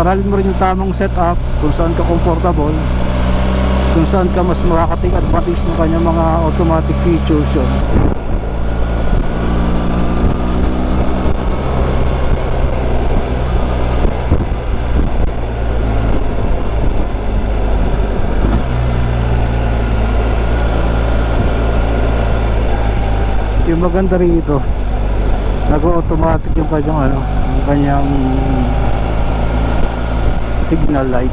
aralin mo rin yung tamang setup, kung saan ka comfortable, kung saan ka mas makakating advantage ng kanyang mga automatic features yun. Yung maganda rito, nag-automatic yung kanyang yung kanyang signal light.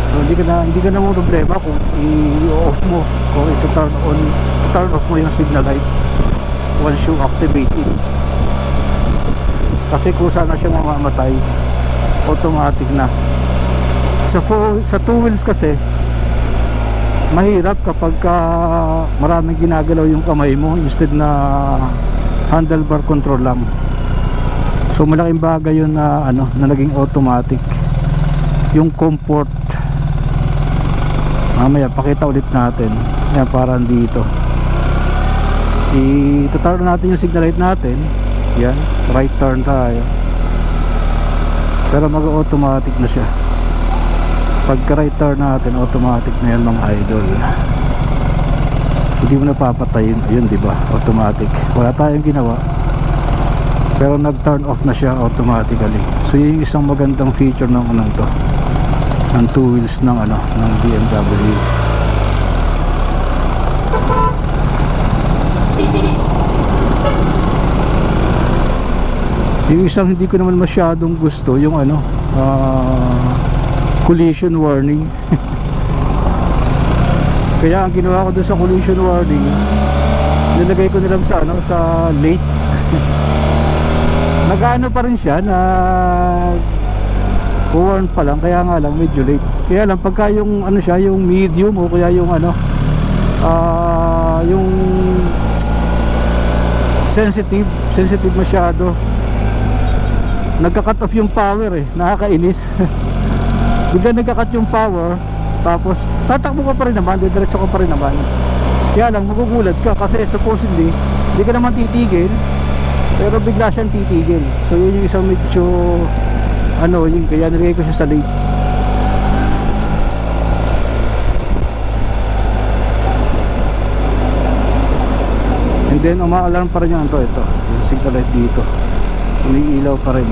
So, hindi ka na mo problema kung i-off mo, kung turn off mo yung signal light once you activate it. Kasi kung saan na siya mamamatay, automatic na. Sa two wheels kasi mahirap kapag maraming ginagalaw yung kamay mo instead na handlebar control lang. So malaking bagay yun na na naging automatic. Yung comfort, mamaya pakita ulit natin. Yan, parang dito i-turn natin yung signal light natin. Yan, right turn tayo, pero mag-automatic na siya. Pagka right turn natin, automatic na yan mga idol. Hindi mo napapatayin. Ayun, diba? Automatic. Wala tayong ginawa, pero nag-turn off na siya automatically. So yun yung isang magandang feature ng to, ng two wheels ng ng BMW. Yung isang hindi ko naman masyadong gusto, yung collision warning. Kaya ang ginawa ko doon sa collision warning, nilagay ko nilang sa late. Nag-ano pa rin siya, na warn pa lang, kaya nga lang medyo late. Kaya lang pagka yung siya, yung medium o kaya yung yung sensitive masyado, nagka-cut off yung power nakakainis. Bigla nagka-cut yung power, tapos tatakbo ka pa rin naman, diretso ka pa rin naman. Kaya lang magugulat ka kasi supposedly hindi ka naman titigil, pero bigla siyang titigil. So yun yung isang medyo yung kaya nilagay ko siya sa late. And then uma-alarm pa rin yung ito yung signal light dito, umiilaw pa rin,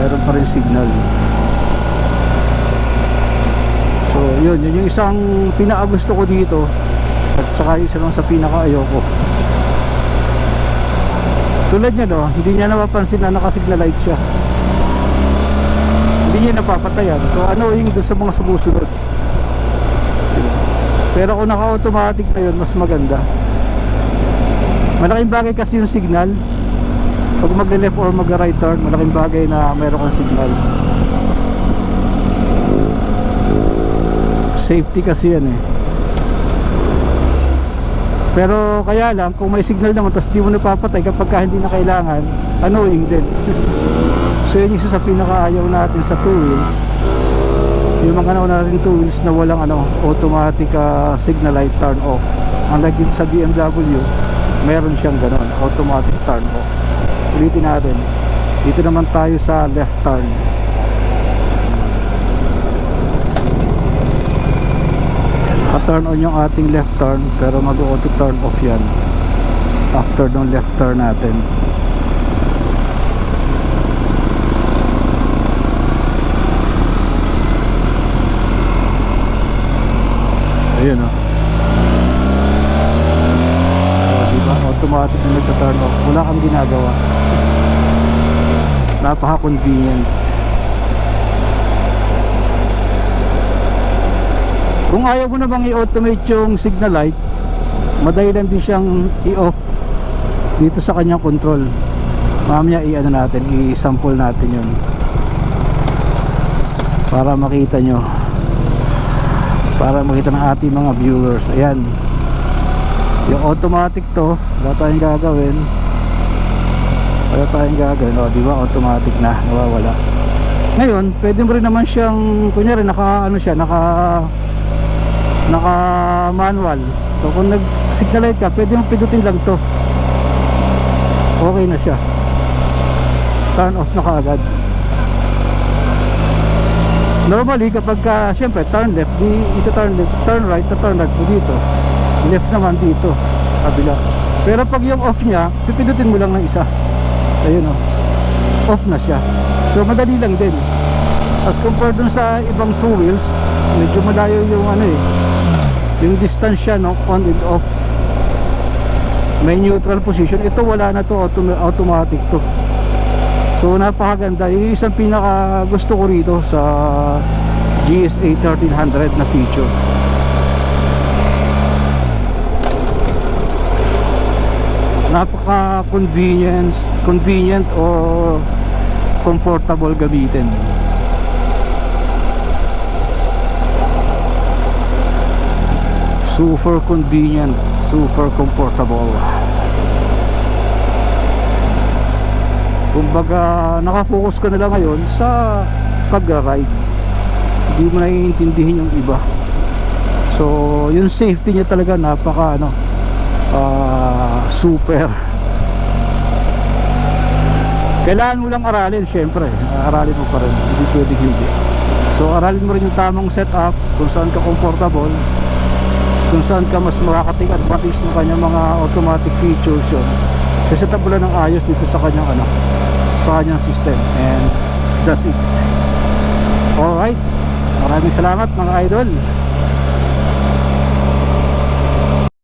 mayroon pa rin signal. So yun yung isang pinakagusto ko dito, at saka yung isa lang sa pinaka-ayoko. Tulad niya hindi niya napapansin na naka-signal light siya, hindi niya napapatayan. So yung doon sa mga sumusunod. Pero kung naka-automatic na yun, mas maganda. Malaking bagay kasi yung signal. Pag magle-left or mag-right turn, malaking bagay na mayroon kang signal. Safety kasi yan Pero kaya lang, kung may signal naman tapos di mo napapatay kapag hindi na kailangan, annoying din. So yun yung isa sa pinaka-ayaw natin sa two wheels. Yung mga natin two wheels na walang automatic signal light turn off. Unlike dito sa BMW, meron siyang ganon, automatic turn off. Ulitin natin, dito naman tayo sa left turn. Naka-turn on yung ating left turn, pero mag-auto turn off yan after ng left turn natin. Ayun diba? Automatic na nagta-turn off, wala kang ginagawa. Napaka-convenient. Kung ayaw mo na bang i-automate yung signal light, madali lang din siyang i-off dito sa kanyang control. Mamaya i-sample natin yun para makita nyo, para makita ng ating mga viewers. Ayan, yung automatic to, wala tayong gagawin. Diba automatic na, nawawala. Ngayon pwede mo rin naman siyang, kunyari naka manual. So kung nag signal light ka, pwede mong pindutin lang to, okay na siya. turn off na kaagad. Normally kapag siyempre turn left, di ito turn left, turn right, turn right mo dito, left naman dito kabila. Pero pag yung off niya, pipindutin mo lang ng isa, ayun off na siya. So madali lang din as compared dun sa ibang two wheels, medyo malayo yung yung distance siya on and off. May neutral position. Ito wala na to, automatic to. So napakaganda. Yung isang pinaka gusto ko rito sa GSA 1300 na feature. Napaka convenient o comfortable gamitin. Super convenient, super comfortable. Kumbaga nakapokus ka na lang ngayon sa pag-ride, hindi mo naiintindihin yung iba. So yung safety niya talaga napaka super. Kailangan mo lang aralin, syempre aralin mo pa rin, hindi pwedeng hindi. So aralin mo rin yung tamang setup, kung saan ka comfortable, kung saan ka mas makaka-take advantage ng kanyang mga automatic features. Yun set up mo lang ng ayos dito sa kanyang sa kanyang system, and that's it. Alright, maraming salamat mga idol.